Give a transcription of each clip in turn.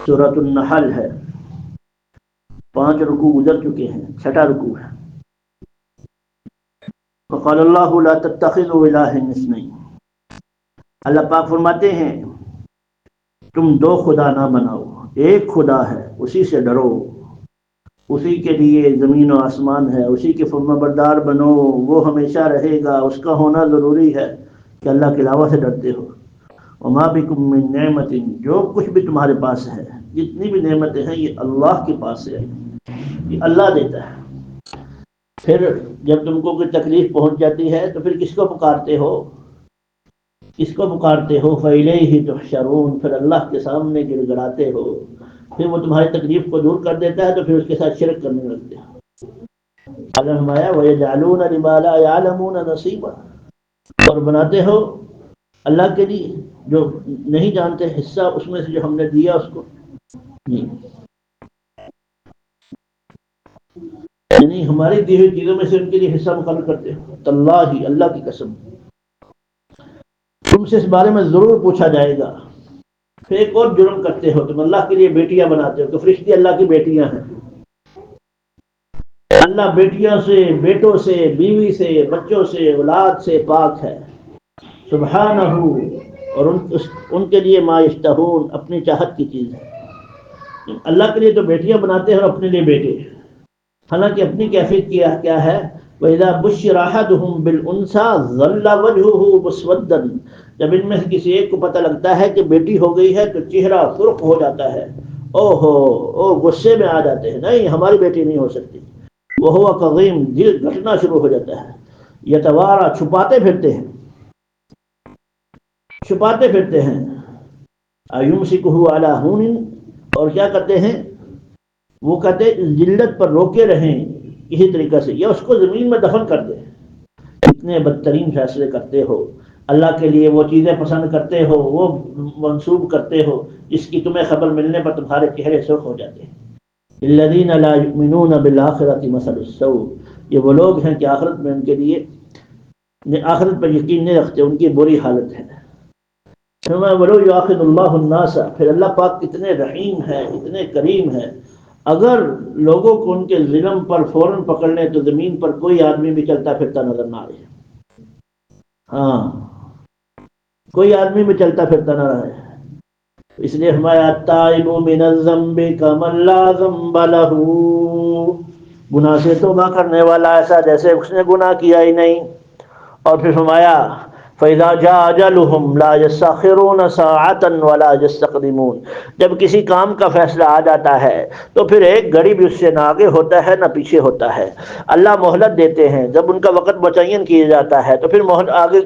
سورۃ النحل ہے، 5 رکوع گزر چکے ہیں، 6واں رکوع ہے۔ وقال اللہ لا تتخذوا الہین اثنین، اللہ پاک فرماتے ہیں تم 2 خدا نہ بناؤ، ایک خدا ہے، اسی سے ڈرو، اسی کے لیے زمین و آسمان ہے، اسی کے فرما بردار بنو، وہ ہمیشہ رہے گا، اس کا ہونا ضروری ہے کہ اللہ کے علاوہ سے ڈرتے ہو۔ وما بکم من نعمت، جو کچھ بھی تمہارے پاس ہے، جتنی بھی نعمتیں ہیں یہ اللہ کے پاس سے ہے، یہ اللہ دیتا ہے۔ پھر جب تم کو کوئی تکلیف پہنچ جاتی ہے تو پھر کس کو پکارتے ہو؟ کس کو پکارتے ہو؟ فَإِلَيْهِ تُحْشَرُونَ، پھر اللہ کے سامنے گڑ گڑاتے ہو، پھر وہ تمہاری تکلیف کو دور کر دیتا ہے تو پھر اس کے ساتھ شرک کرنے لگتے ہو۔ اللہ فرمایا وَيَجْعَلُونَ لِمَا لَا يَعْلَمُونَ نَصِيبًا، اور بناتے ہو اللہ کے لیے جو نہیں جانتے حصہ اس میں سے جو ہم نے دیا اس کو، یعنی ہماری دی ہوئی چیزوں میں سے ان کے لیے حصہ مقرر کرتے ہو۔ تاللہ، اللہ کی قسم، تم سے اس بارے میں ضرور پوچھا جائے گا۔ پھر ایک اور جرم کرتے ہو، تم اللہ کے لیے بیٹیاں بناتے ہو، تو فرشتے اللہ کی بیٹیاں ہیں۔ اللہ بیٹیوں سے، بیٹوں سے، بیوی سے، بچوں سے، اولاد سے پاک ہے، سبحانہ، اور ان کے لیے ما یشتہون، اپنی چاہت کی چیز ہے۔ اللہ کے لیے تو بیٹیاں بناتے ہیں اور اپنے لیے بیٹے، حالانکہ اپنی کیفیت کیا ہے؟ وَإِذَا بُشِّرَ أَحَدُهُم بِالْأُنثَىٰ ظَلَّ وَجْهُهُ مُسْوَدًّا، جب ان میں سے کسی ایک کو پتہ لگتا ہے کہ بیٹی ہو گئی ہے تو چہرہ سرخ ہو جاتا ہے، او غصے میں آ جاتے ہیں، نہیں ہماری بیٹی نہیں ہو سکتی۔ وَهُوَ كَظِيمٌ، دل گھٹنا شروع ہو جاتا ہے۔ يَتَوَارَى، چھپاتے پھرتے ہیں، چھپاتے پھرتے ہیں۔ أَيُمْسِكُهُ عَلَىٰ هُونٍ، اور کیا کرتے ہیں؟ وہ کہتے ہیں ذلت پر روکے رہیں کسی طریقے سے، یا اس کو زمین میں دفن کر دیں۔ اتنے بدترین فیصلے کرتے ہو، اللہ کے لیے وہ چیزیں پسند کرتے ہو، وہ منسوب کرتے ہو جس کی تمہیں خبر ملنے پر تمہارے چہرے سرخ ہو جاتے ہیں۔ الذین لا یؤمنون بالآخرۃ مثل السوء، یہ وہ لوگ ہیں کہ آخرت میں ان کے لیے، آخرت پر یقین نہیں رکھتے، ان کی بری حالت ہے۔ وَلَوْ يُؤَاخِذُ اللَّهُ النَّاسَ، پھر اللہ پاک کتنے رحیم ہے، اتنے کریم ہے، اگر لوگوں کو ان کے ظلم پر فوراً پکڑ لیں تو زمین پر کوئی آدمی بھی چلتا پھرتا نظر نہ آئے۔ ہاں، کوئی آدمی بھی چلتا پھرتا نہ رہے۔ اس لیے ہمارا التائب من الذنب کمن لا ذنب لہ، گناہ سے توبہ کرنے والا ایسا جیسے اس نے گناہ کیا ہی نہیں۔ اور پھر فرمایا فَإِذَا جَاءَ أَجَلُهُمْ لَا يَسْتَأْخِرُونَ سَاعَةً وَلَا يَسْتَقْدِمُونَ، جب کسی کام کا فیصلہ آ جاتا ہے تو پھر ایک گھڑی بھی اس سے نہ آگے ہوتا ہے نہ پیچھے ہوتا ہے۔ اللہ مہلت دیتے ہیں، جب ان کا وقت متعین کیا جاتا ہے تو پھر مہلت آگے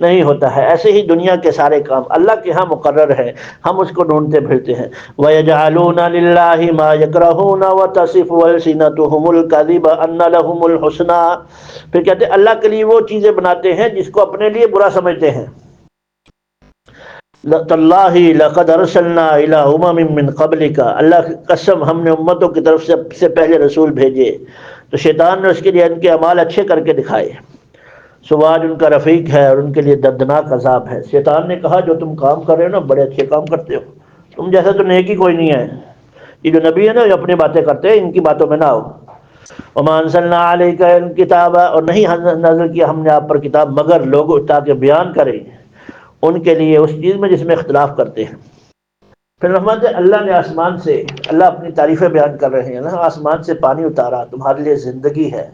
نہیں ہوتا ہے۔ ایسے ہی دنیا کے سارے کام اللہ کے ہاں مقرر ہے، ہم اس کو ڈھونڈتے پھرتے ہیں۔ وَيَجْعَلُونَ لِلَّهِ مَا يَكْرَهُونَ وَتَصِفُ أَلْسِنَتُهُمُ الْكَذِبَ أَنَّ لَهُمُ الْحُسْنَىٰ، پھر کہتے ہیں اللہ کے لیے وہ چیزیں بناتے ہیں جس کو اپنے لیے برا سمجھتے ہیں۔ تاللہ لقد ارسلنا الی امم من قبلک، اللہ کی قسم ہم نے امتوں کی طرف سے پہلے رسول بھیجے، تو شیطان نے اس کے لیے ان کے اعمال اچھے کر کے دکھائے، سو آج ان کا رفیق ہے اور ان کے لیے دردناک عذاب ہے۔ شیطان نے کہا جو تم کام کر رہے ہو نا بڑے اچھے کام کرتے ہو، تم جیسا تو نیکی کوئی نہیں ہے، یہ جو نبی ہے نا یہ اپنی باتیں کرتے ہیں، ان کی باتوں میں نہ آؤ۔ وما انزلنا علیک الکتاب، اور نہیں نازل کیا ہم نے آپ پر کتاب مگر لوگوں تاکہ بیان کریں ان کے لیے اس چیز میں جس میں اختلاف کرتے ہیں۔ پھر رحمت اللہ نے آسمان سے، اللہ اپنی تعریفیں بیان کر رہے ہیں نا، آسمان سے پانی اتارا تمہارے لیے زندگی ہے،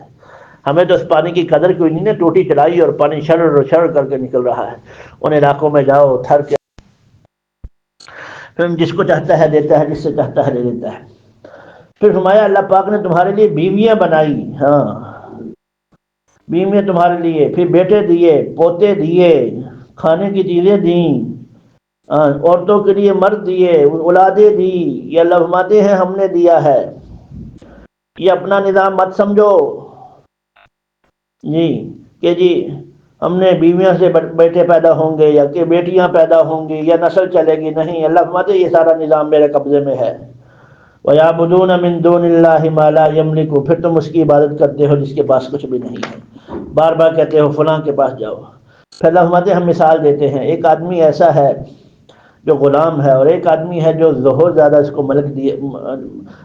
ہمیں تو اس پانی کی قدر کوئی نہیں ہے، ٹوٹی چلائی اور پانی شر کر کے نکل رہا ہے۔ ان علاقوں میں جاؤ تھر کے، پھر جس کو چاہتا ہے دیتا ہے، جس سے چاہتا ہے لے لیتا ہے۔ پھر فرمایا اللہ پاک نے تمہارے لیے بیویاں بنائی، ہاں بیویاں تمہارے لیے، پھر بیٹے دیے، پوتے دیے، کھانے کی چیزیں دیں، عورتوں کے لیے مرد دیے، اولادیں دی، یہ اللہ فرماتے ہیں ہم نے دیا ہے، یہ اپنا نظام مت سمجھو جی کہ جی ہم نے بیویاں سے بیٹے پیدا ہوں گے یا کہ بیٹیاں پیدا ہوں گی یا نسل چلے گی، نہیں، اللہ فرماتے ہیں یہ سارا نظام میرے قبضے میں ہے۔ وَيَعْبُدُونَ مِن دُونِ اللَّهِ مَا لَا يَمْلِكُ، پھر تم اس کی عبادت کرتے ہو جس کے پاس کچھ بھی نہیں ہے، بار بار کہتے ہو فلاں کے پاس جاؤ۔ پھر اللہ فرماتے ہیں ہم مثال دیتے ہیں، ایک آدمی ایسا ہے جو غلام ہے، اور ایک آدمی ہے جو ظہور زیادہ اس کو ملک دی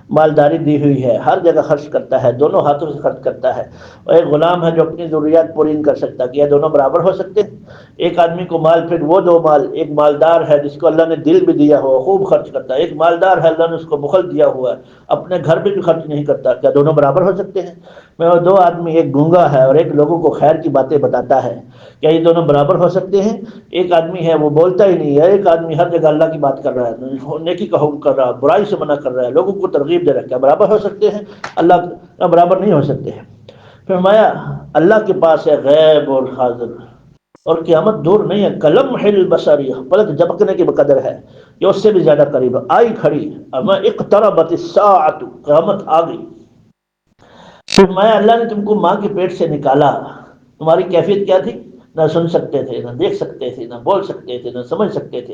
مالداری دی ہوئی ہے، ہر جگہ خرچ کرتا ہے، دونوں ہاتھوں سے خرچ کرتا ہے، اور ایک غلام ہے جو اپنی ضروریات پوری نہیں کر سکتا، کیا دونوں برابر ہو سکتے ہیں؟ ایک آدمی کو مال، پھر وہ دو مال، ایک مالدار ہے جس کو اللہ نے دل بھی دیا ہوا خوب خرچ کرتا ہے، ایک مالدار ہے اللہ نے اس کو بخل دیا ہوا ہے اپنے گھر پہ بھی خرچ نہیں کرتا، کیا دونوں برابر ہو سکتے ہیں؟ میں وہ دو آدمی، ایک گونگا ہے اور ایک لوگوں کو خیر کی باتیں بتاتا ہے، کیا یہ دونوں برابر ہو سکتے ہیں؟ ایک آدمی ہے وہ بولتا ہی نہیں ہے، ایک آدمی ہر جگہ اللہ کی بات کر رہا ہے، نیکی کا حکم کر رہا ہے، برائی سے منع کر رہا ہے، لوگوں کو ترغیب دے رہا ہے، کیا برابر ہو سکتے ہیں؟ اللہ برابر نہیں ہو سکتے ہیں۔ فرمایا اللہ کے پاس ہے غیب اور حاضر، اور قیامت دور نہیں ہے، کلم حل بصری، پلک جھپکنے کی بقدر ہے، یہ اس سے بھی زیادہ قریب ہے، آئی کھڑی، اما اقتربت الساعۃ، قیامت آ گئی۔ فرمایا اللہ نے تم کو ماں کے پیٹ سے نکالا، تمہاری کیفیت کیا تھی؟ نہ سن سکتے تھے، نہ دیکھ سکتے تھے، نہ بول سکتے تھے، نہ سمجھ سکتے تھے،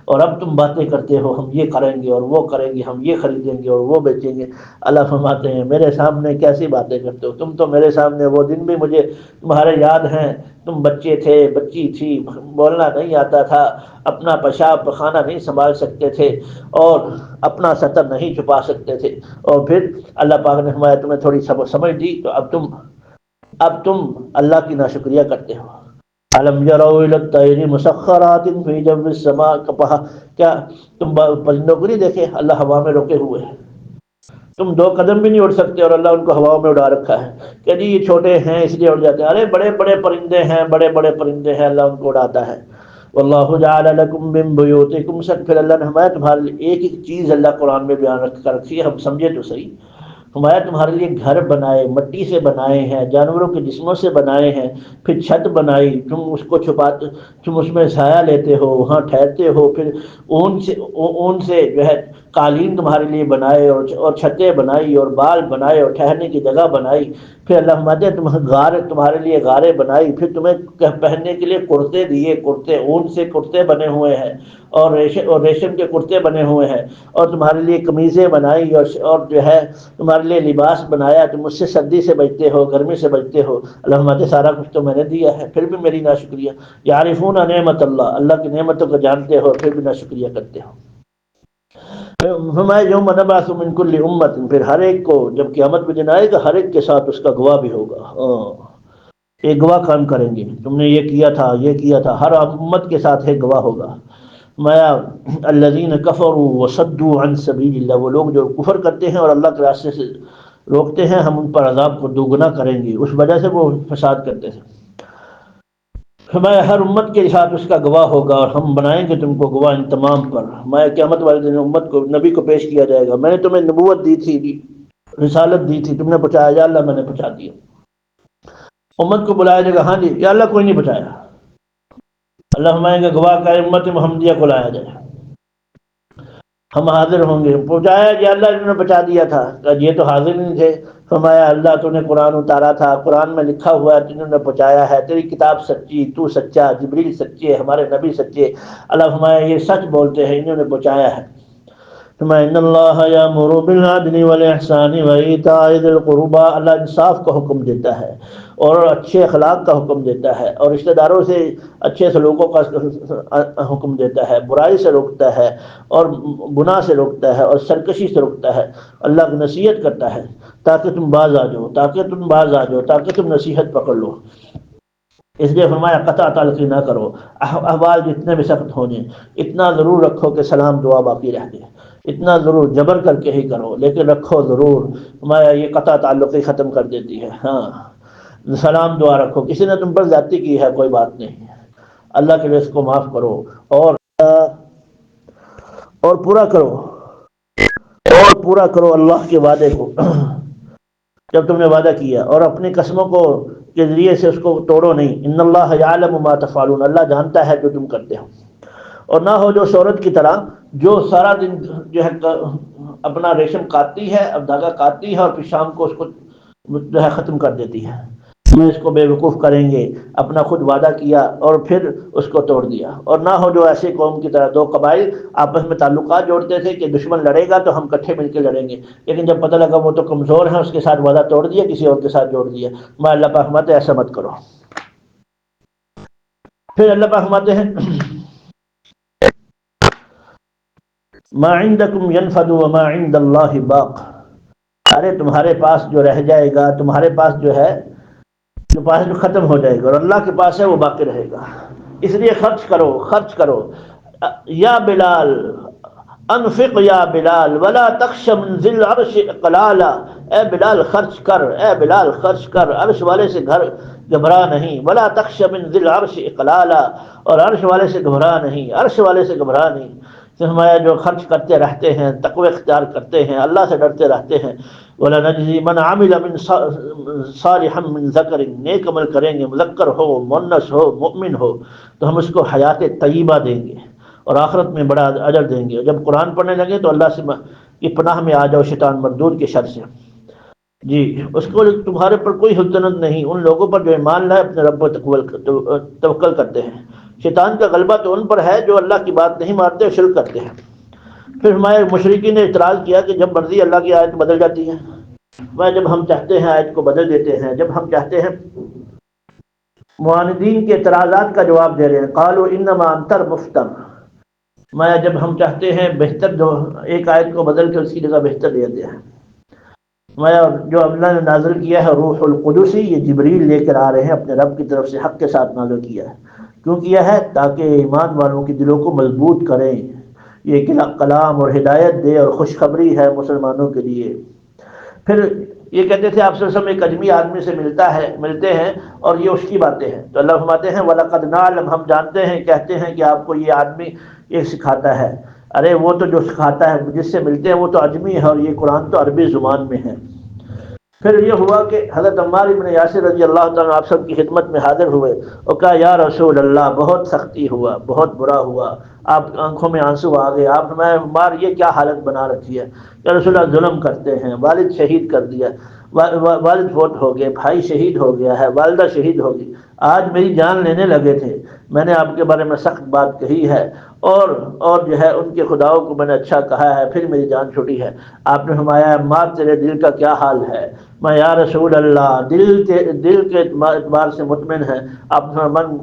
اور اب تم باتیں کرتے ہو ہم یہ کریں گے اور وہ کریں گے، ہم یہ خریدیں گے اور وہ بیچیں گے۔ اللہ فرماتے ہیں میرے سامنے کیسی باتیں کرتے ہو تم؟ تو میرے سامنے وہ دن بھی مجھے تمہارے یاد ہیں، تم بچے تھے، بچی تھی، بولنا نہیں آتا تھا، اپنا پیشاب پخانہ نہیں سنبھال سکتے تھے، اور اپنا سطر نہیں چھپا سکتے تھے، اور پھر اللہ پاک نے فرمایا تمہیں تھوڑی سمجھ دی تو اب تم اللہ کی ناشکریہ کرتے ہو۔ الم یروا الی الطیر مسخرات فی جو السماء، کیا تم پرندوں کو نہیں دیکھے اللہ ہوا میں روکے ہوئے ہیں؟ تم دو قدم بھی نہیں اڑ سکتے اور اللہ ان کو ہواؤں میں اڑا رکھا ہے کہ جی یہ چھوٹے ہیں اس لیے اڑ جاتے ہیں، ارے بڑے بڑے پرندے ہیں، بڑے بڑے پرندے ہیں، اللہ ان کو اڑاتا ہے۔ واللہ جعل لکم من بیوتکم سقفا، پھر اللہ نے ہمارا تمہارے لیے ایک ایک چیز اللہ قرآن میں بیان رکھ کر رکھی ہے، ہم سمجھے تو صحیح۔ ہمارا تمہارے لیے گھر بنائے، مٹی سے بنائے ہیں، جانوروں کے جسموں سے بنائے ہیں، پھر چھت بنائی، تم اس کو چھپاتے، تم اس میں سایہ لیتے ہو، وہاں ٹھہرتے ہو، پھر اون سے جو ہے قالین تمہارے لیے بنائے، اور چھتیں بنائی، اور بال بنائے، اور ٹھہرنے کی جگہ بنائی، پھر اللہ فرماتے ہیں تمہارے لیے غاریں بنائی، پھر تمہیں پہننے کے لیے کرتے دیے، کرتے اون سے کرتے بنے ہوئے ہیں، اور ریشم کے کرتے بنے ہوئے ہیں، اور تمہارے لیے قمیضیں بنائی، اور جو ہے تمہارے لیے لباس بنایا، تم اس سے سردی سے بچتے ہو، گرمی سے بچتے ہو۔ اللہ فرماتے سارا کچھ تو میں نے دیا ہے، پھر بھی میری ناشکریہ۔ یعرفون نعمت اللہ کی نعمتوں کو جانتے ہو پھر بھی ناشکریہ کرتے ہو۔ فرمایا یوم نبعث من کل امت، پھر ہر ایک کو جب قیامت میں دن آئے گا ہر ایک کے ساتھ اس کا گواہ بھی ہوگا، ایک گواہ کام کریں گے، تم نے یہ کیا تھا، یہ کیا تھا، ہر امت کے ساتھ ایک گواہ ہوگا۔ مایا الذین کفروا وصدوا عن سبیل اللہ، وہ لوگ جو کفر کرتے ہیں اور اللہ کے راستے سے روکتے ہیں، ہم ان پر عذاب کو دوگنا کریں گے، اس وجہ سے وہ فساد کرتے تھے۔ میں ہر امت کے ساتھ اس کا گواہ ہوگا، اور ہم بنائیں گے تم کو گواہ ان تمام پر۔ میں قیامت والے دن امت کو، نبی کو پیش کیا جائے گا، میں نے تمہیں نبوت دی تھی، رسالت دی تھی، تم نے پہنچایا، یا اللہ میں نے پہنچا دیا۔ امت کو بلایا جائے گا، ہاں جی یا اللہ کوئی نہیں پہنچایا، اللہ فرمائیں گے گواہ کا امت محمدیہ کو لایا جائے، ہم حاضر ہوں گے، پہنچایا جی اللہ انہوں نے بچا دیا تھا، یہ تو حاضر نہیں تھے۔ فرمایا اللہ تو نے قرآن اتارا تھا، قرآن میں لکھا ہوا ہے، تنہوں نے پہنچایا ہے، تیری کتاب سچی، تو سچا، جبریل سچے، ہمارے نبی سچے۔ اللہ فرمایا یہ سچ بولتے ہیں، انہوں نے پہنچایا ہے۔ فرمایا ان اللہ یامر بالعدل والاحسان وایتاء ذی القربى، اللہ انصاف کا حکم دیتا ہے اور اچھے اخلاق کا حکم دیتا ہے، اور رشتہ داروں سے اچھے سلوکوں کا حکم دیتا ہے، برائی سے روکتا ہے، اور گناہ سے روکتا ہے، اور سرکشی سے روکتا ہے، اللہ کی نصیحت کرتا ہے تاکہ تم باز آ جاؤ، تاکہ تم نصیحت پکڑ لو۔ اس لیے فرمایا قطع تعلقی نہ کرو، احوال جتنے بھی سخت ہونے، اتنا ضرور رکھو کہ سلام دعا باقی رہ جائے، اتنا ضرور جبر کر کے ہی کرو لیکن رکھو ضرور۔ فرمایا یہ قطع تعلقی ختم کر دیتی ہے، ہاں سلام دعا رکھو، کسی نے تم پر زیادتی کی ہے کوئی بات نہیں، اللہ کے لیے اس کو معاف کرو، اور پورا کرو اللہ کے وعدے کو جب تم نے وعدہ کیا، اور اپنی قسموں کو کے ذریعے سے اس کو توڑو نہیں۔ ان اللہ یعلم ما تفعلون، اللہ جانتا ہے جو تم کرتے ہو، اور نہ ہو جو عورت کی طرح جو سارا دن جو ہے اپنا ریشم کاٹتی ہے، اب دھاگا کاٹتی ہے، اور پھر شام کو اس کو جو ہے ختم کر دیتی ہے۔ میں اس کو بے وقوف کریں گے، اپنا خود وعدہ کیا اور پھر اس کو توڑ دیا۔ اور نہ ہو جو ایسے قوم کی طرح، دو قبائل آپس میں تعلقات جوڑتے تھے کہ دشمن لڑے گا تو ہم کٹھے مل کے لڑیں گے، لیکن جب پتہ لگا وہ تو کمزور ہیں، اس کے ساتھ وعدہ توڑ دیا، کسی اور کے ساتھ جوڑ دیا۔ میں اللہ پاک فرماتے ہیں ایسا مت کرو۔ پھر اللہ پاک فرماتے ہیں ما عندکم ینفد وما عند اللہ باق، ارے تمہارے پاس جو رہ جائے گا، تمہارے پاس جو ہے جو ختم ہو جائے گا، اور اللہ کے پاس ہے وہ باقی رہے گا۔ اس لیے خرچ کرو، خرچ کرو۔ یا بلال انفق یا بلال ولا تخش من ذی العرش اقلالا، اے بلال خرچ کر، اے بلال خرچ کر، عرش والے سے گھبرا نہیں، ولا تخش من ذی العرش اقلالا، اور عرش والے سے گھبرا نہیں، عرش والے سے گھبرا نہیں۔ فرمایا جو خرچ کرتے رہتے ہیں، تقوی اختیار کرتے ہیں، اللہ سے ڈرتے رہتے ہیں، وَلَنَجْزِي مَنْ عَمِلَ مِنْ صَالِحًا مِنْ ذَكَرٍ، نیک عمل کریں گے، مذکر ہو، مؤنث ہو، مؤمن ہو، تو ہم اس کو حیات طیبہ دیں گے اور آخرت میں بڑا اجر دیں گے۔ جب قرآن پڑھنے لگے تو اللہ سے کی پناہ میں آ جاؤ شیطان مردود کے شر سے۔ جی اس کو تمہارے پر کوئی سلطنت نہیں، ان لوگوں پر جو ایمان لائے اپنے رب پر توکل کرتے ہیں۔ شیطان کا غلبہ تو ان پر ہے جو اللہ کی بات نہیں مانتے اور شرک کرتے ہیں۔ پھر ہمارے مشرکین نے اعتراض کیا کہ جب مرضی اللہ کی آیت بدل جاتی ہے، جب ہم چاہتے ہیں آیت کو بدل دیتے ہیں، جب ہم چاہتے ہیں۔ معاندین کے اعتراضات کا جواب دے رہے ہیں، قالوا انما انتر مفتر، جب ہم چاہتے ہیں بہتر جو ایک آیت کو بدل کے اس کی جگہ بہتر دے دیا ہے۔ جو اللہ نے نازل کیا ہے روح القدس، یہ جبریل لے کر آ رہے ہیں اپنے رب کی طرف سے، حق کے ساتھ نازل کیا ہے۔ کیوں کیا ہے؟ تاکہ ایمان والوں کے دلوں کو مضبوط کریں، یہ کلام اور ہدایت دے اور خوشخبری ہے مسلمانوں کے لیے۔ پھر یہ کہتے تھے آپ صلی اللہ علیہ وسلم ایک اجمی آدمی سے ملتے ہیں اور یہ اس کی باتیں ہیں، تو اللہ فرماتے ہیں وَلَقَدْ نَعْلَمُ، ہم جانتے ہیں، کہتے ہیں کہ آپ کو یہ آدمی یہ سکھاتا ہے۔ ارے وہ تو جو سکھاتا ہے، جس سے ملتے ہیں وہ تو اجمی ہے، اور یہ قرآن تو عربی زبان میں ہے۔ پھر یہ ہوا کہ حضرت عمار بن یاسر رضی اللہ تعالیٰ آپ سب کی خدمت میں حاضر ہوئے اور کہا یا رسول اللہ بہت سختی ہوا، بہت برا ہوا، آپ آنکھوں میں آنسو آ گئے۔ آپ نے عمار یہ کیا حالت بنا رکھی ہے؟ یا رسول اللہ ظلم کرتے ہیں، والد شہید کر دیا، والد فوت ہو گئے، بھائی شہید ہو گیا ہے، والدہ شہید ہو گئی، آج میری جان لینے لگے تھے، میں نے آپ کے بارے میں سخت بات کہی ہے، اور جو ہے ان کے خداؤں کو میں نے اچھا کہا ہے، پھر میری جان چھوٹی ہے۔ آپ نے فرمایا عمار تیرے دل کا کیا حال ہے؟ میں یا رسول اللہ دل کے اعتبار سے مطمئن ہے۔ آپ نے من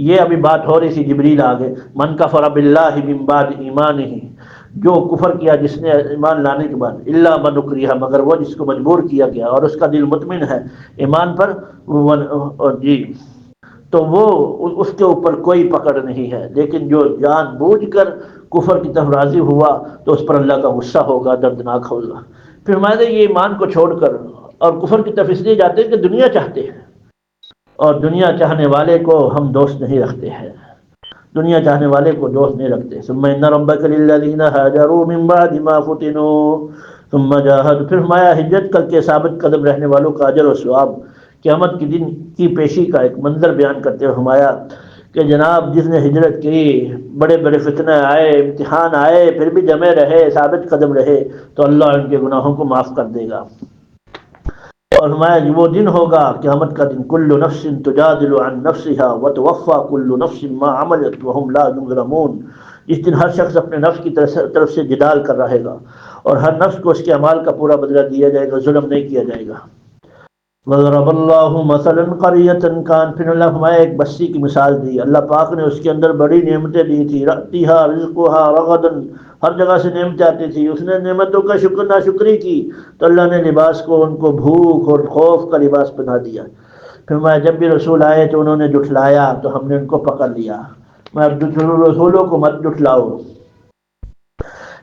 یہ ابھی بات ہو رہی تھی، جبریل آگے، من کفر باللہ من بعد ایمانہ، جو کفر کیا جس نے ایمان لانے کے بعد، الا من اکرہ، مگر وہ جس کو مجبور کیا گیا اور اس کا دل مطمئن ہے ایمان پر، جی تو وہ اس کے اوپر کوئی پکڑ نہیں ہے۔ لیکن جو جان بوجھ کر کفر کی طرف راضی ہوا تو اس پر اللہ کا غصہ ہوگا، دردناک ہوگا۔ پھر ہمارے یہ ایمان کو چھوڑ کر اور کفر کی طرف اس لیے جاتے ہیں کہ دنیا چاہتے ہیں، اور دنیا چاہنے والے کو ہم دوست نہیں رکھتے ہیں، دنیا چاہنے والے کو دوست نہیں رکھتے۔ ثم ان ربک للذین هاجروا من بعد ما فتنوا ثم جاهدوا، پھر ہمارا ہجرت کر کے ثابت قدم رہنے والوں کا اجر و ثواب قیامت کے دن کی پیشی کا ایک منظر بیان کرتے ہوئے فرمایا کہ جناب جس نے ہجرت کی، بڑے بڑے فتنے آئے، امتحان آئے، پھر بھی جمے رہے، ثابت قدم رہے، تو اللہ ان کے گناہوں کو معاف کر دے گا۔ اور ہمارا وہ دن ہوگا قیامت کا دن، کل نفس تجادل عن نفسها وتوفى كل نفس ما عملت وهم لا يظلمون، اس دن ہر شخص اپنے نفس کی طرف سے جدال کر رہے گا، اور ہر نفس کو اس کے اعمال کا پورا بدلہ دیا جائے گا، ظلم نہیں کیا جائے گا۔ وضرب اللہ مثلا قریۃ کان، پھر اللہ ہمارے ایک بستی کی مثال دی، اللہ پاک نے اس کے اندر بڑی نعمتیں دی تھی، رأتیہا رزقہا رغدا، ہر جگہ سے نعمتیں آتی تھی، اس نے نعمتوں کا شکر ناشکری کی تو اللہ نے لباس کو ان کو بھوک اور خوف کا لباس پہنا دیا۔ پھر میں جب بھی رسول آئے تو انہوں نے جھٹلایا تو ہم نے ان کو پکڑ لیا۔ میں رسولوں کو مت جھٹلاؤ،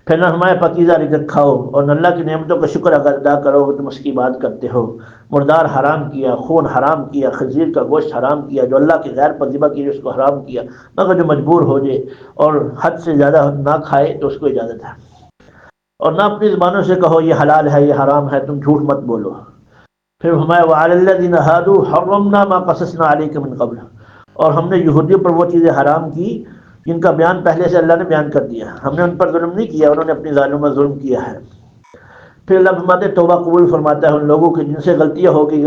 پھر نہ ہمارے پاکیزہ رزق کھاؤ، اور نہ اللہ کی نعمتوں کا شکر اگر ادا کرو تم اس کی بات کرتے ہو۔ مردار حرام کیا، خون حرام کیا، خنزیر کا گوشت حرام کیا، جو اللہ کے غیر پر ذبح کیے اس کو حرام کیا، مگر جو مجبور ہو جائے اور حد سے زیادہ نہ کھائے تو اس کو اجازت ہے، اور نہ اپنی زبانوں سے کہو یہ حلال ہے یہ حرام ہے، تم جھوٹ مت بولو۔ پھر ہمارے وعلی الذین ہادوا حرمنا ما قصصنا علیک من قبل، اور ہم نے یہودیوں پر وہ چیزیں حرام کی جن کا بیان پہلے سے اللہ نے بیان کر دیا، ہم نے ان پر ظلم نہیں کیا، انہوں نے اپنی ظالموں میں ظلم کیا ہے۔ پھر اللہ فرماتے توبہ قبول فرماتا ہے ان لوگوں کی جن سے غلطیاں ہو گئی،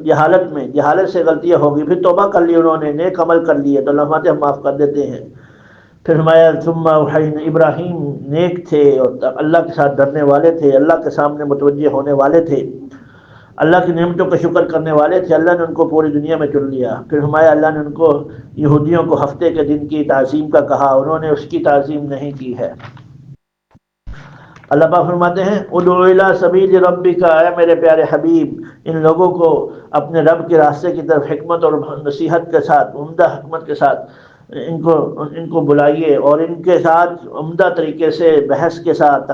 جہالت سے غلطیاں ہو گئی، پھر توبہ کر لی انہوں نے، نیک عمل کر لیے، تو اللہ فرماتے ہم معاف کر دیتے ہیں۔ پھر ہمارا ثم اوحینا، ابراہیم نیک تھے اور اللہ کے ساتھ ڈرنے والے تھے، اللہ کے سامنے متوجہ ہونے والے تھے، اللہ کی نعمتوں کا شکر کرنے والے تھے، اللہ نے ان کو پوری دنیا میں چن لیا۔ پھر ہمارا اللہ نے ان کو یہودیوں کو ہفتے کے دن کی تعظیم کا کہا، انہوں نے اس کی تعظیم نہیں کی ہے۔ اللہ پاک فرماتے ہیں ادعو الی سبیل ربک، اے میرے پیارے حبیب ان لوگوں کو اپنے رب کے راستے کی طرف حکمت اور نصیحت کے ساتھ، عمدہ حکمت کے ساتھ ان کو بلائیے، اور ان کے ساتھ عمدہ طریقے سے بحث کے ساتھ،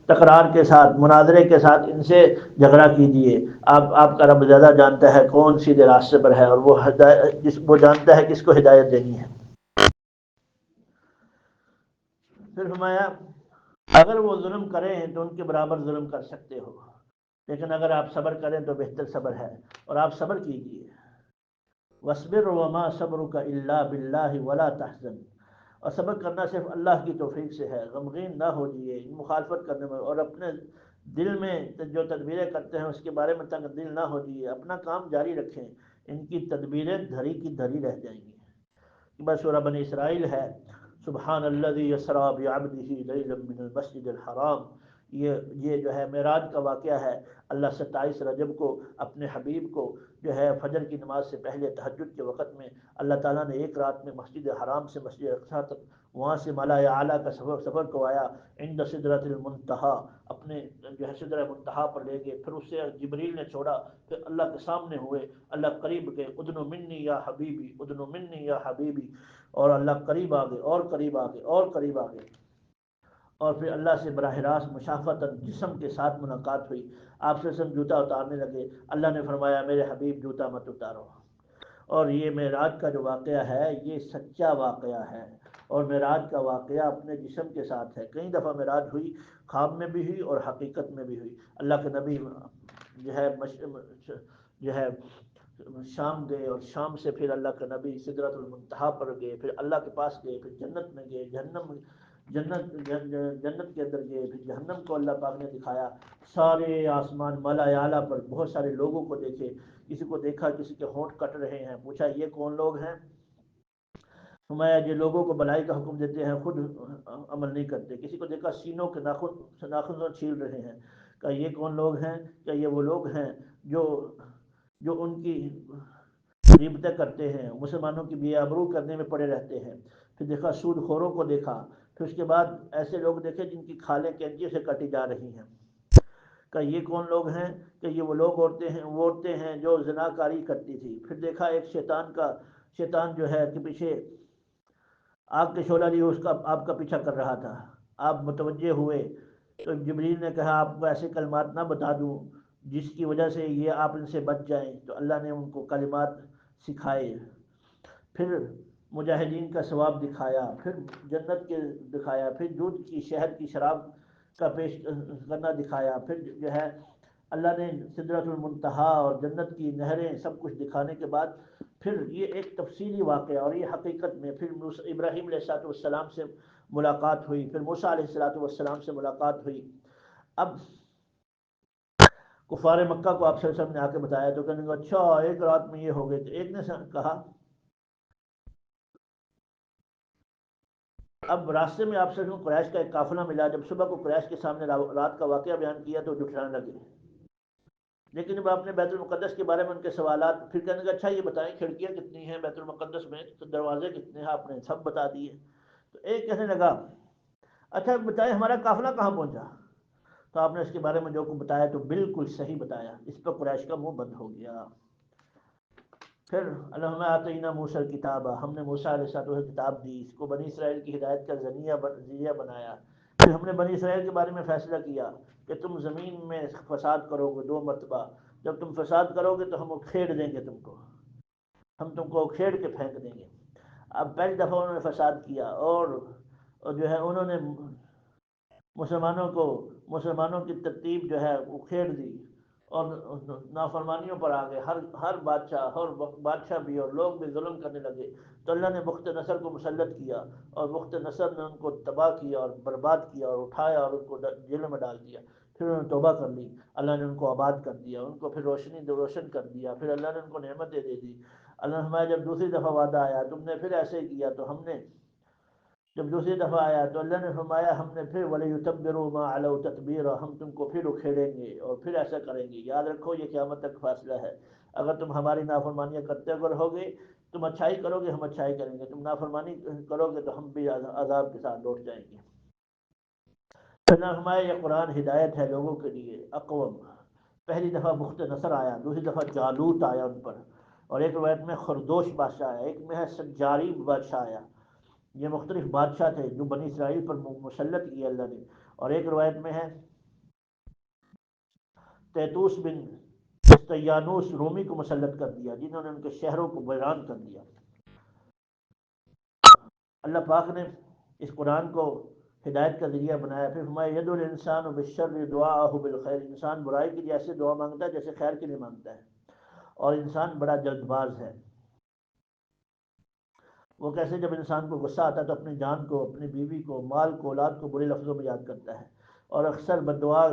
تکرار کے ساتھ، مناظرے کے ساتھ ان سے جھگڑا کیجیے۔ آپ کا رب زیادہ جانتا ہے کون سیدھے راستے پر ہے، اور وہ جانتا ہے کس کو ہدایت دینی ہے۔ پھر فرمایا اگر وہ ظلم کریں تو ان کے برابر ظلم کر سکتے ہو، لیکن اگر آپ صبر کریں تو بہتر صبر ہے، اور آپ صبر کیجیے۔ وَاصْبِرْ وَمَا صَبْرُكَ إِلَّا بِاللَّهِ وَلَا تَحْزَنْ، اور صبر کرنا صرف اللہ کی توفیق سے ہے، غمگین نہ ہوجیے ان مخالفت کرنے میں، اور اپنے دل میں جو تدبیریں کرتے ہیں اس کے بارے میں تنگ دل نہ ہوجیے، اپنا کام جاری رکھیں، ان کی تدبیریں دھری کی دھری رہ جائیں گی۔ بس سورہ بنی اسرائیل ہے، سبحان الذی یسریٰ بعبدہ لیلا من المسجد الحرام، یہ جو ہے معراج کا واقعہ ہے۔ اللہ 27 رجب کو اپنے حبیب کو جو ہے فجر کی نماز سے پہلے تہجد کے وقت میں اللہ تعالیٰ نے ایک رات میں مسجد حرام سے مسجد اقصیٰ تک، وہاں سے ملا اعلیٰ کا سفر کو آیا، عند سدرۃ المنتہا، اپنے جو ہے سدرۃ منتہا پر لے گئے، پھر اس سے جبریل نے چھوڑا، پھر اللہ کے سامنے ہوئے، اللہ قریب گئے، ادنو منی یا حبیبی، ادنو منی یا حبیبی، اور اللہ قریب آ گئے، اور قریب آ گئے، اور قریب آ گئے، اور پھر اللہ سے براہ راست مشافۃ جسم کے ساتھ ملاقات ہوئی۔ آپ سے جوتا اتارنے لگے، اللہ نے فرمایا میرے حبیب جوتا مت اتارو۔ اور یہ معراج کا جو واقعہ ہے یہ سچا واقعہ ہے، اور معراج کا واقعہ اپنے جسم کے ساتھ ہے۔ کئی دفعہ معراج ہوئی، خواب میں بھی ہوئی اور حقیقت میں بھی ہوئی۔ اللہ کے نبی جو ہے شام گئے، اور شام سے پھر اللہ کے نبی سدرۃ المنتہا پر گئے، پھر اللہ کے پاس گئے، پھر جنت میں گئے، جنت کے اندر گئے، پھر جہنم کو اللہ پاک نے دکھایا، سارے آسمان مالا اعلیٰ پر بہت سارے لوگوں کو دیکھے، کسی کو دیکھا کسی کے ہونٹ کٹ رہے ہیں، پوچھا یہ کون لوگ ہیں؟ فرمایا یہ لوگوں کو بلائی کا حکم دیتے ہیں خود عمل نہیں کرتے۔ کسی کو دیکھا سینوں کے ناخن چھیل رہے ہیں، کہ یہ کون لوگ ہیں؟ کہ یہ وہ لوگ ہیں جو ان کی غیبتیں کرتے ہیں، مسلمانوں کی بے آبرو کرنے میں پڑے رہتے ہیں۔ پھر دیکھا سود خوروں کو دیکھا، پھر اس کے بعد ایسے لوگ دیکھے جن کی کھالیں کینچی سے کٹی جا رہی ہیں، کہ یہ کون لوگ ہیں؟ کہ یہ وہ لوگ عورتیں ہیں جو زناکاری کرتی تھی۔ پھر دیکھا ایک شیطان جو ہے کہ پیچھے آگ کے شعلہ لیے اس کا آپ کا پیچھا کر رہا تھا۔ آپ متوجہ ہوئے تو جبریل نے کہا آپ کو ایسے کلمات نہ بتا دوں جس کی وجہ سے یہ آپ ان سے بچ جائیں، تو اللہ نے ان کو کلمات سکھائے، پھر مجاہدین کا ثواب دکھایا، پھر جنت کے دکھایا، پھر دودھ کی شہد کی شراب کا پیش کرنا دکھایا، پھر جو ہے اللہ نے سدرۃ المنتہا اور جنت کی نہریں سب کچھ دکھانے کے بعد پھر یہ ایک تفصیلی واقعہ، اور یہ حقیقت میں پھر ابراہیم علیہ السلام سے ملاقات ہوئی، پھر موسیٰ علیہ السلام سے ملاقات ہوئی۔ اب کفار مکہ کو آپ صلی اللہ علیہ وسلم نے آ کے بتایا تو کہنے لگا اچھا ایک رات میں یہ ہو گئے، تو ایک نے کہا اب راستے میں آپ سے قریش کا ایک قافلہ ملا، جب صبح کو قریش کے سامنے رات کا واقعہ بیان کیا تو جھٹلانے لگے، لیکن جب آپ نے بیت المقدس کے بارے میں ان کے سوالات، پھر کہنے لگا اچھا یہ بتائیں کھڑکیاں کتنی ہیں بیت المقدس میں، تو دروازے کتنے ہیں، آپ نے سب بتا دیے۔ تو ایک کہنے لگا اچھا بتائیں ہمارا قافلہ کہاں پہنچا، تو آپ نے اس کے بارے میں جو کچھ بتایا تو بالکل صحیح بتایا۔ اس پر قریش کا منہ بند ہو گیا۔ پھر اللہم آتینا موسیٰ الکتاب، ہم نے موسیٰ علیہ السلام کو کتاب دی، اس کو بنی اسرائیل کی ہدایت کا ذریعہ بنایا۔ پھر ہم نے بنی اسرائیل کے بارے میں فیصلہ کیا کہ تم زمین میں فساد کرو گے 2 مرتبہ، جب تم فساد کرو گے تو ہم اکھیڑ دیں گے ہم تم کو اکھیڑ کے پھینک دیں گے۔ اب پہلی دفعہ انہوں نے فساد کیا، اور جو ہے انہوں نے مسلمانوں کی ترتیب جو ہے اکھیڑ دی، اور نافرمانیوں پر آ گئے، ہر بادشاہ بھی اور لوگ بھی ظلم کرنے لگے، تو اللہ نے بخت نصر کو مسلط کیا، اور بخت نصر نے ان کو تباہ کیا اور برباد کیا اور اٹھایا اور ان کو جیل میں ڈال دیا۔ پھر انہوں نے توبہ کر لی، اللہ نے ان کو آباد کر دیا، ان کو پھر روشن کر دیا، پھر اللہ نے ان کو نعمتیں دے دی۔ اللہ نے فرمایا جب دوسری دفعہ وعدہ آیا تم نے پھر ایسے کیا، تو ہم نے جب دوسری دفعہ آیا تو اللہ نے فرمایا ہم نے پھر وَلِيُتَبِّرُوا مَا عَلَوْا تَتْبِيرًا، ہم تم کو پھر اکھیڑیں گے اور پھر ایسا کریں گے۔ یاد رکھو یہ قیامت تک فاصلہ ہے، اگر تم ہماری نافرمانیاں کرتے ہوگے، تم اچھائی کرو گے ہم اچھائی کریں گے، تم نافرمانی کرو گے تو ہم بھی عذاب کے ساتھ لوٹ جائیں گے۔ ہمارے یہ قرآن ہدایت ہے لوگوں کے لیے اقوام. پہلی دفعہ بخت نصر آیا، دوسری دفعہ جالوت آیا ان پر، اور ایک روایت میں خردوش بادشاہ آیا، ایک میں ہے سنجاری بادشاہ آیا. یہ مختلف بادشاہ تھے جو بنی اسرائیل پر مسلط کیے اللہ نے. اور ایک روایت میں ہے تیتوس بن استیانوس رومی کو مسلط کر دیا، جنہوں نے ان کے شہروں کو ویران کر دیا. اللہ پاک نے اس قرآن کو ہدایت کا ذریعہ بنایا. پھر فرمایا ید الانسان بالشر دعاءہ بالخیر، انسان برائی کے لیے ایسے دعا مانگتا ہے جیسے خیر کے لیے مانگتا ہے، اور انسان بڑا جلد باز ہے. وہ کیسے؟ جب انسان کو غصہ آتا ہے تو اپنی جان کو، اپنی بیوی کو، مال کو، اولاد کو برے لفظوں میں یاد کرتا ہے، اور اکثر بددعا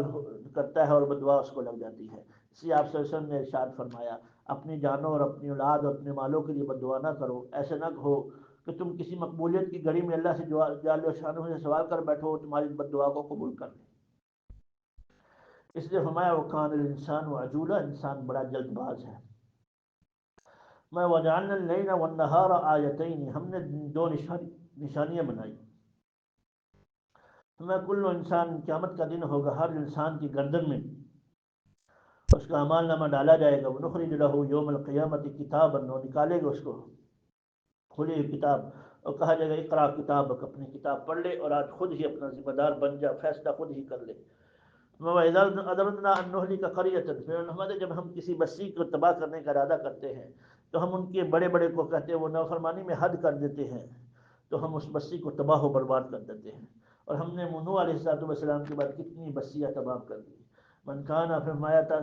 کرتا ہے اور بددعا اس کو لگ جاتی ہے. اس لیے آپ صلی اللہ علیہ وسلم نے ارشاد فرمایا اپنی جانوں اور اپنی اولاد اور اپنے مالوں کے لیے بددعا نہ کرو. ایسے نہ ہو کہ تم کسی مقبولیت کی گھڑی میں اللہ سے جل شانہ سے سوال کر بیٹھو تمہاری بددعا کو قبول کر لے. اس لیے فرمایا وکان الانسان عجولا، انسان بڑا جلد باز ہے. میں وجعلنا اللیل والنہار آیتین، ہم نے دو نشانیاں بنائی. میں کل انسان، قیامت کا دن ہوگا، ہر انسان کی گردن میں اس کا اعمال نامہ ڈالا جائے گا. ونخرج لہ یوم القیامت کتابا، نکالے گا اس کو کھلی ہوئی کتاب، اور کہا جائے گا اقرا کتابک، اپنی کتاب پڑھ لے اور آج خود ہی اپنا ذمہ دار بن جا، فیصلہ خود ہی کر لے. وَإِذَا أَرَدْنَا أَن نُهْلِكَ قَرْيَةً، پھر جب ہم کسی بستی کو تباہ کرنے کا ارادہ کرتے ہیں تو ہم ان کے بڑے بڑے کو کہتے ہیں وہ نافرمانی میں حد کر دیتے ہیں، تو ہم اس بستی کو تباہ و برباد کر دیتے ہیں. اور ہم نے نوح علیہ السلام کے بعد کتنی بستیاں تباہ کر دی. من کان، فرمایا تھا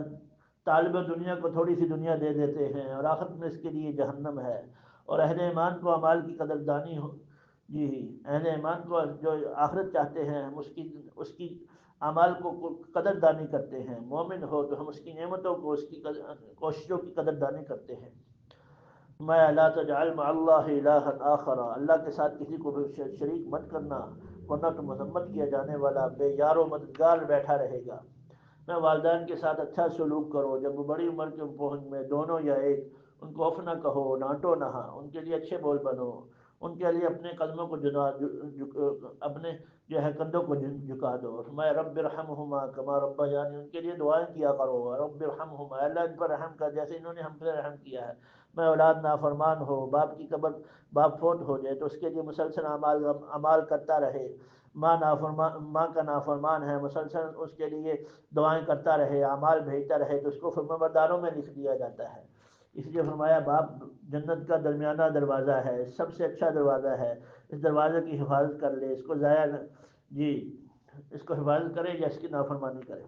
طالب دنیا کو تھوڑی سی دنیا دے دیتے ہیں اور آخرت میں اس کے لیے جہنم ہے. اور اہل ایمان کو اعمال کی قدردانی ہو، جی اہل ایمان کو جو آخرت چاہتے ہیں ہم اس کی اعمال کو قدردانی کرتے ہیں. مومن ہو تو ہم اس کی نعمتوں کو، اس کی کوششوں کی قدردانی کرتے ہیں. میں لا تجعل مع اللہ الہا آخر، اللہ کے ساتھ کسی کو شریک مت کرنا ورنہ تو مذمت کیا جانے والا بے یار و مددگار بیٹھا رہے گا. میں والدین کے ساتھ اچھا سلوک کرو، جب وہ بڑی عمر کے پہنچ میں دونوں یا ایک، ان کو اف نہ کہو، ڈانٹو نہ، ان کے لیے اچھے بول بنو، ان کے لیے اپنے قدموں کو اپنے جو ہے کندھوں کو جھکا دو. میں رب ارحمہما کما ربیانی، ان کے لیے دعائیں کیا کرو رب ارحمہما، اللہ ان پر رحم کر جیسے انہوں نے ہم پر رحم کیا ہے. میں اولاد نافرمان ہو، باپ فوت ہو جائے تو اس کے لیے مسلسل اعمال کرتا رہے. ماں کا نافرمان ہے، مسلسل اس کے لیے دعائیں کرتا رہے، اعمال بھیجتا رہے تو اس کو فرمانبرداروں میں لکھ دیا جاتا ہے. اس لیے فرمایا باپ جنت کا درمیانہ دروازہ ہے، سب سے اچھا دروازہ ہے، اس دروازے کی حفاظت کر لے، اس کو ضائع جی اس کو حفاظت کرے یا اس کی نافرمانی کرے.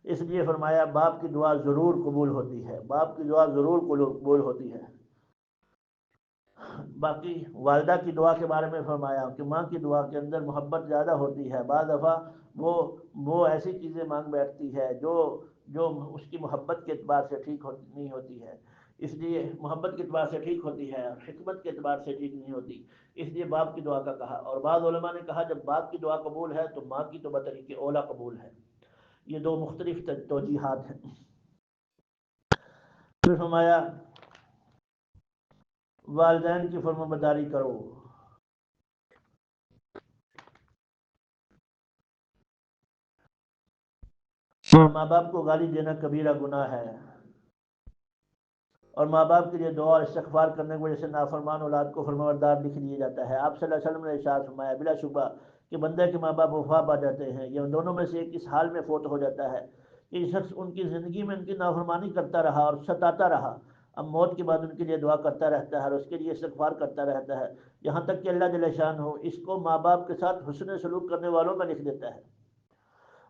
اس لیے فرمایا باپ کی دعا ضرور قبول ہوتی ہے، باپ کی دعا ضرور قبول ہوتی ہے. باقی والدہ کی دعا کے بارے میں فرمایا کہ ماں کی دعا کے اندر محبت زیادہ ہوتی ہے. بعض دفعہ وہ ایسی چیزیں مانگ بیٹھتی ہے جو اس کی محبت کے اعتبار سے ٹھیک نہیں ہوتی ہے. اس لیے محبت کے اعتبار سے ٹھیک ہوتی ہے، حکمت کے اعتبار سے ٹھیک نہیں ہوتی. اس لیے باپ کی دعا کا کہا. اور بعض علماء نے کہا جب باپ کی دعا قبول ہے تو ماں کی تو بطریق اولا قبول ہے. یہ دو مختلف توجیحات ہیں. پھر فرمایا والدین کی فرمانبرداری کرو. ماں باپ کو گالی دینا کبیرہ گناہ ہے، اور ماں باپ کے لیے دعا اور استغفار کرنے کی وجہ سے نافرمان اولاد کو فرمانبردار لکھ دیا جاتا ہے. آپ صلی اللہ علیہ وسلم نے ارشاد فرمایا بلا شبہ کہ بندے کے ماں باپ وفا پا جاتے ہیں یا ان دونوں میں سے ایک اس حال میں فوت ہو جاتا ہے کہ یہ شخص ان کی زندگی میں ان کی نافرمانی کرتا رہا اور ستاتا رہا، اب موت کے بعد ان کے لیے دعا کرتا رہتا ہے اور اس کے لیے استغفار کرتا رہتا ہے، یہاں تک کہ اللہ جل شانہ اس کو ماں باپ کے ساتھ حسن سلوک کرنے والوں میں لکھ دیتا ہے.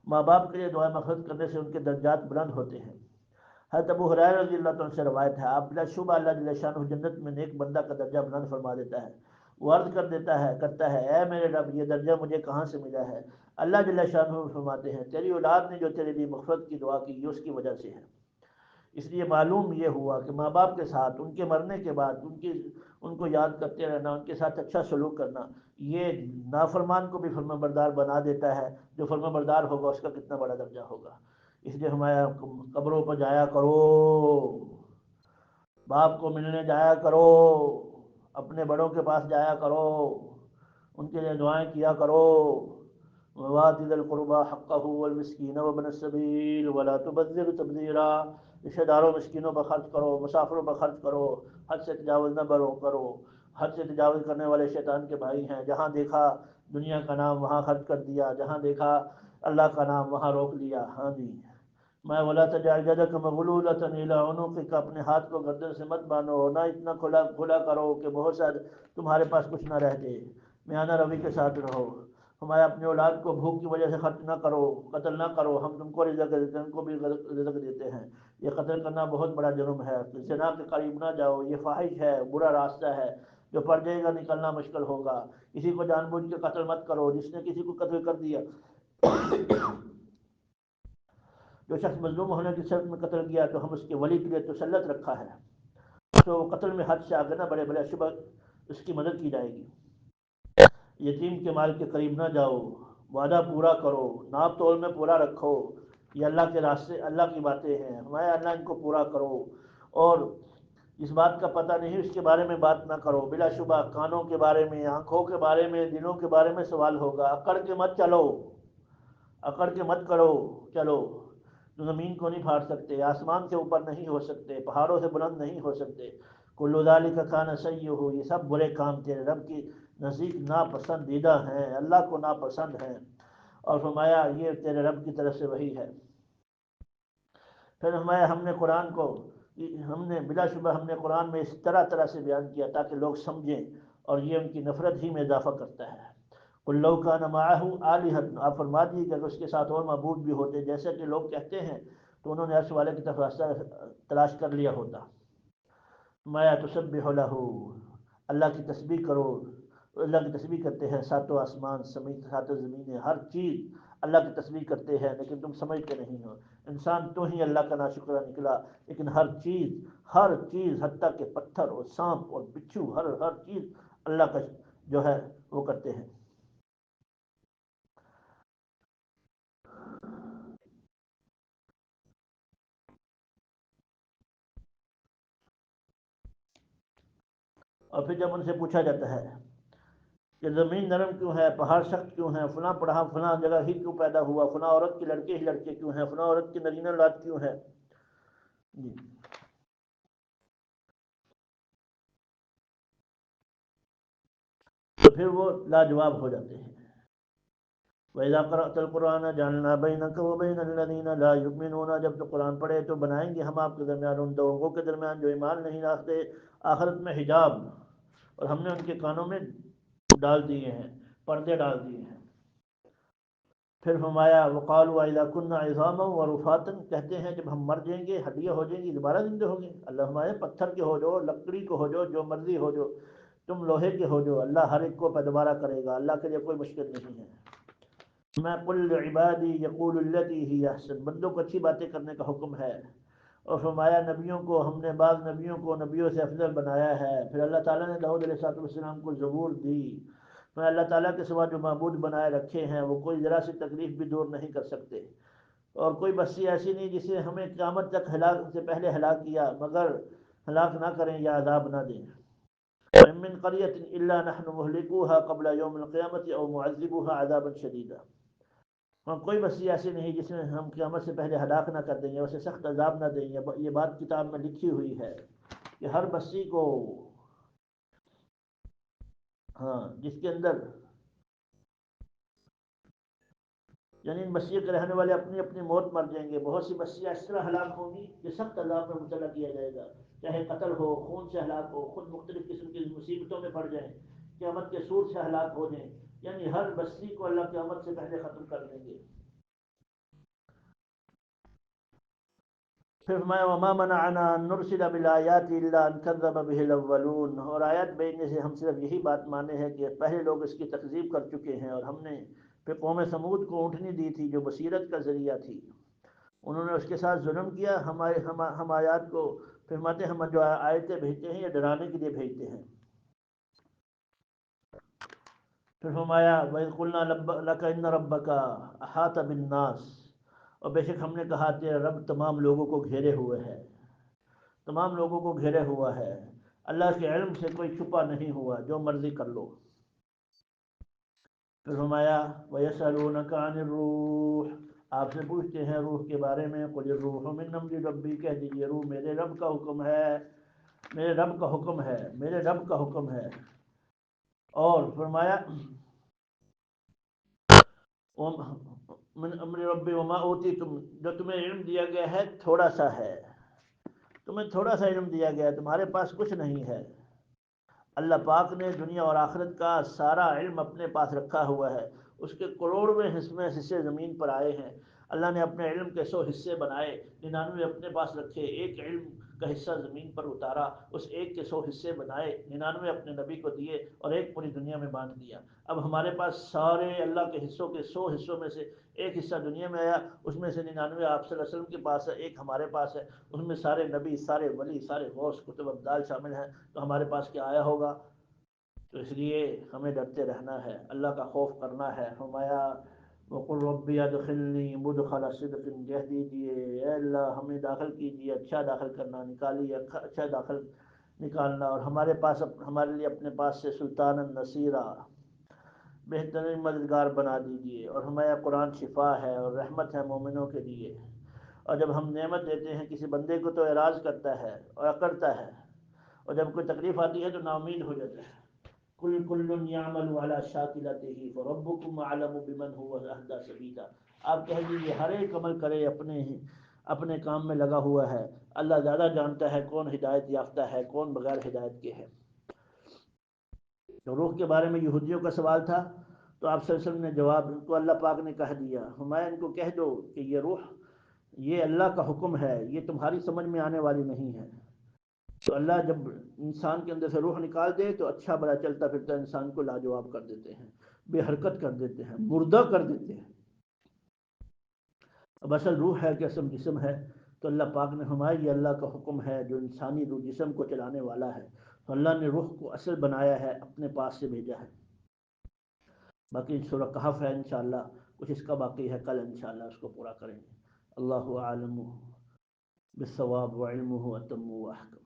ماں باپ کے لیے دعا مغفرت کرنے سے ان کے درجات بلند ہوتے ہیں. حضرت ابو ہریرہ رضی اللہ عنہ سے روایت ہے آپ بلا شبہ اللہ جل شانہ جنت میں نیک بندہ کا درجہ بلند فرما دیتا ہے. وہ عرض کرتا ہے اے میرے رب یہ درجہ مجھے کہاں سے ملا ہے؟ اللہ جل شانہ فرماتے ہیں تیری اولاد نے جو تیرے لیے مغفرت کی دعا کی یہ اس کی وجہ سے ہے. اس لیے معلوم یہ ہوا کہ ماں باپ کے ساتھ ان کے مرنے کے بعد ان کو یاد کرتے رہنا، ان کے ساتھ اچھا سلوک کرنا، یہ نافرمان کو بھی فرمان بردار بنا دیتا ہے. جو فرمان بردار ہوگا اس کا کتنا بڑا درجہ ہوگا. اس لیے ہمارا قبروں پر جایا کرو، باپ کو ملنے جایا کرو، اپنے بڑوں کے پاس جایا کرو، ان کے لیے دعائیں کیا کرو. وآت ذا القربى حقه والمسكين وابن السبيل ولا تبذر تبذیرا، رشتہ داروں مسکینوں پر خرچ کرو، مسافروں پر خرچ کرو، حد سے تجاوز نہ کرو۔ حد سے تجاوز کرنے والے شیطان کے بھائی ہیں، جہاں دیکھا دنیا کا نام وہاں خرچ کر دیا، جہاں دیکھا اللہ کا نام وہاں روک لیا۔ ہاں جی، میں ولا تجعل یدک مغلولۃ الی عنقک، اپنے ہاتھ کو گردن سے مت باندھو، نہ اتنا کھلا کرو کہ بہت سا تمہارے پاس کچھ نہ رہ جائے، میانہ روی کے ساتھ رہو۔ ہمارے اپنے اولاد کو بھوک کی وجہ سے خرچ نہ کرو، قتل نہ کرو، ہم تم کو رزق دیتے ہیں، ان کو بھی رزق دیتے ہیں۔ یہ قتل کرنا بہت بڑا جرم ہے، زنا کے قریب نہ جاؤ، یہ فاحش ہے، برا راستہ ہے، جو پڑ جائے گا نکلنا مشکل ہوگا۔ کسی کو جان بوجھ کے قتل مت کرو، جس نے کسی کو قتل کر دیا، جو شخص مظلوم ہونے کی صورت میں قتل کیا تو ہم اس کے ولی کے لیے تسلط رکھا ہے، تو قتل میں حد سے آگے نہ بڑے بڑے شبہ اس کی مدد کی جائے گی۔ یتیم کے مال کے قریب نہ جاؤ، وعدہ پورا کرو، ناپ تول میں پورا رکھو، یہ اللہ کے راستے، اللہ کی باتیں ہیں، ہمارے اللہ ان کو پورا کرو۔ اور اس بات کا پتہ نہیں اس کے بارے میں بات نہ کرو، بلا شبہ کانوں کے بارے میں، آنکھوں کے بارے میں، دلوں کے بارے میں سوال ہوگا۔ اکڑ کے مت چلو، اکڑ کے مت کرو چلو، زمین کو نہیں پھاڑ سکتے، آسمان سے اوپر نہیں ہو سکتے، پہاڑوں سے بلند نہیں ہو سکتے۔ کل ذالک کان سیئہ، یہ سب برے کام تیرے رب کی نزدیک ناپسندیدہ ہیں، اللہ کو ناپسند ہیں۔ اور فرمایا یہ تیرے رب کی طرف سے وحی ہے۔ پھر فرمایا ہم نے قرآن کو، بلا شبہ ہم نے قرآن میں اس طرح سے بیان کیا تاکہ لوگ سمجھیں، اور یہ ان کی نفرت ہی میں اضافہ کرتا ہے۔ قل لو کان معہ آلہۃ، آپ فرما دیجیے کہ اگر اس کے ساتھ اور معبود بھی ہوتے جیسے کہ لوگ کہتے ہیں تو انہوں نے عرش والے کی طرف راستہ تلاش کر لیا ہوتا۔ ما تسبح لہ، اللہ کی تسبیح کرو، اللہ کی تسبیح کرتے ہیں ساتوں آسمان سمیت ساتوں زمینیں، ہر چیز اللہ کی تسبیح کرتے ہیں، لیکن تم سمجھتے نہیں ہو۔ انسان تو ہی اللہ کا ناشکرہ نکلا، لیکن ہر چیز حتیٰ کہ پتھر اور سانپ اور بچھو، ہر چیز اللہ کا جو ہے وہ کرتے ہیں۔ اور پھر جب ان سے پوچھا جاتا ہے کہ زمین نرم کیوں ہے، پہاڑ سخت کیوں ہیں، فلاں جگہ ہی کیوں پیدا ہوا، فلاں عورت کے لڑکے ہی لڑکے کیوں ہیں، فلاں عورت کی نرینہ اولاد کیوں ہے، جی، تو پھر وہ لاجواب ہو جاتے ہیں۔ وَإِذَا قَرَأْتَ الْقُرْآنَ جَعَلْنَا بَيْنَكَ وَبَيْنَ الَّذِينَ لَا يُؤْمِنُونَ، جب تو قرآن پڑھے تو بنائیں گے ہم آپ کے درمیان ان لوگوں کے درمیان جو ایمان نہیں رکھتے آخرت میں حجاب، اور ہم نے ان کے کانوں میں ڈال دیے ہیں، پردے ڈال دیے ہیں۔ پھر فرمایا وقالوا اذا كنا عظاما ورفاتا، کہتے ہیں جب ہم مر جائیں گے، ہڈیاں ہو جائیں گی، دوبارہ زندہ ہوں گے۔ اللہ فرمایا پتھر کے ہو جو، لکڑی کو ہو جو مرضی ہو جو، تم لوہے کے ہو جو، اللہ ہر ایک کو دوبارہ کرے گا، اللہ کے لیے کوئی مشکل نہیں ہے۔ میں قل عبادی یقول التی ہی احسن، بندوں کو اچھی باتیں کرنے کا حکم ہے۔ اور فرمایا نبیوں کو ہم نے بعض نبیوں کو نبیوں سے افضل بنایا ہے۔ پھر اللہ تعالیٰ نے داؤد علیہ السلام کو زبور دی۔ میں اللہ تعالیٰ کے سوا جو معبود بنائے رکھے ہیں وہ کوئی ذرا سی تکلیف بھی دور نہیں کر سکتے، اور کوئی بستی ایسی نہیں جسے ہمیں قیامت تک ہلاک سے پہلے ہلاک کیا مگر ہلاک نہ کریں یا عذاب نہ دیں۔ وَإِن مِّن قَرْيَةٍ إِلَّا نَحْنُ مُهْلِكُوهَا قَبْلَ يَوْمِ الْقِيَامَةِ أَوْ مُعَذِّبُوهَا عَذَابًا شَدِيدًا، ہاں کوئی بستی ایسی نہیں جس میں ہم قیامت سے پہلے ہلاک نہ کر دیں یا اسے سخت عذاب نہ دیں۔ یہ بات کتاب میں لکھی ہوئی ہے کہ ہر بستی کو، ہاں جس کے اندر یعنی ان بستیوں کے رہنے والے اپنی اپنی موت مر جائیں گے۔ بہت سی بستیاں اس طرح ہلاک ہوں گی کہ سخت عذاب میں مبتلا کیا جائے گا، چاہے قتل ہو، خون سے ہلاک ہو، خود مختلف قسم کی مصیبتوں میں پڑ جائیں، قیامت کے سور سے ہلاک ہو جائیں، یعنی ہر بستی کو اللہ قیامت سے پہلے ختم کر دیں گے۔ پھر فرمایا وما منعنا ان نرسل بالآیات الا ان كذب به الاولون، اور آیت بھیجنے سے ہم صرف یہی بات مانے ہیں کہ پہلے لوگ اس کی تکذیب کر چکے ہیں، اور ہم نے پھر قوم سمود کو اونٹنی دی تھی جو بصیرت کا ذریعہ تھی، انہوں نے اس کے ساتھ ظلم کیا۔ ہم آیات کو فرماتے ہیں ہم جو آیتیں بھیجتے ہیں یہ ڈرانے کے لیے بھیجتے ہیں۔ پھر فرمایا وَإِذْ قُلْنَا لَكَ إِنَّ رَبَّكَ أَحَاطَ بِالنَّاسِ، اور بے شک ہم نے کہا تیرا رب تمام لوگوں کو گھیرے ہوئے ہے، تمام لوگوں کو گھیرے ہوا ہے، اللہ کے علم سے کوئی چھپا نہیں ہوا، جو مرضی کر لو۔ پھر فرمایا وَيَسْأَلُونَكَ عَنِ الرُّوحِ، آپ سے پوچھتے ہیں روح کے بارے میں، قُلِ الرُّوحُ مِنْ أَمْرِ رَبِّي، کہہ دیجیے روح میرے رب کا حکم ہے، میرے رب کا حکم ہے، میرے رب کا حکم ہے۔ اور فرمایا من امر ربی وما اوتیتم، جو تمہیں علم دیا گیا ہے تھوڑا سا ہے، تمہیں تھوڑا سا علم دیا گیا ہے، تمہارے پاس کچھ نہیں ہے۔ اللہ پاک نے دنیا اور آخرت کا سارا علم اپنے پاس رکھا ہوا ہے، اس کے کروڑویں حصے زمین پر آئے ہیں۔ اللہ نے اپنے علم کے 100 حصے بنائے، 99 اپنے پاس رکھے، ایک علم کا حصہ زمین پر اتارا، اس ایک کے 100 حصے بنائے، 99 اپنے نبی کو دیے اور ایک پوری دنیا میں بانٹ دیا۔ اب ہمارے پاس سارے اللہ کے حصوں کے 100 حصوں میں سے ایک حصہ دنیا میں آیا، اس میں سے 99 آپ صلی اللہ علیہ وسلم کے پاس ہے، ایک ہمارے پاس ہے، اس میں سارے نبی، سارے ولی، سارے غوث، کتب ابدال شامل ہیں، تو ہمارے پاس کیا آیا ہوگا؟ تو اس لیے ہمیں ڈرتے رہنا ہے، اللہ کا خوف کرنا ہے۔ فرمایا وَقُلْ رَبِّ ادْخِلْنِي مُدْخَلَ صِدْقٍ، کہہ دیجیے اے اللہ ہمیں داخل کیجیے، اچھا داخل کرنا، نکالیے اچھا داخل نکالنا، اور ہمارے پاس ہمارے لیے اپنے پاس سے سلطان النصیرہ، بہترین مددگار بنا دیجیے۔ اور ہمارا قرآن شفا ہے اور رحمت ہے مومنوں کے لیے، اور جب ہم نعمت دیتے ہیں کسی بندے کو تو اعراض کرتا ہے اور اکڑتا ہے، اور جب کوئی تکلیف آتی ہے تو نا امید ہو جاتا ہے۔ کل یعمل علی شاکلتہ فربکم اعلم بمن هو اہدی سبیلا، آپ کہہ دیجیے ہر ایک عمل کرے اپنے کام میں لگا ہوا ہے، اللہ زیادہ جانتا ہے کون ہدایت یافتہ ہے، کون بغیر ہدایت کے ہے۔ تو روح کے بارے میں یہودیوں کا سوال تھا، تو آپ صلی اللہ علیہ وسلم نے جواب ان کو اللہ پاک نے کہہ دیا، ہمیں ان کو کہہ دو کہ یہ روح یہ اللہ کا حکم ہے، یہ تمہاری سمجھ میں آنے والی نہیں ہے۔ تو اللہ جب انسان کے اندر سے روح نکال دے تو اچھا بڑا چلتا پھرتا انسان کو لاجواب کر دیتے ہیں، بے حرکت کر دیتے ہیں، مردہ کر دیتے ہیں۔ اب اصل روح ہے کہ اصل جسم ہے؟ تو اللہ پاک نے فرمایا یہ اللہ کا حکم ہے جو انسانی روح جسم کو چلانے والا ہے، تو اللہ نے روح کو اصل بنایا ہے، اپنے پاس سے بھیجا ہے۔ باقی سورہ کہف ہے انشاءاللہ، کچھ اس کا باقی ہے، کل انشاءاللہ اس کو پورا کریں گے۔ اللہ عالم بالصواب وعلمہ اتم واحکم۔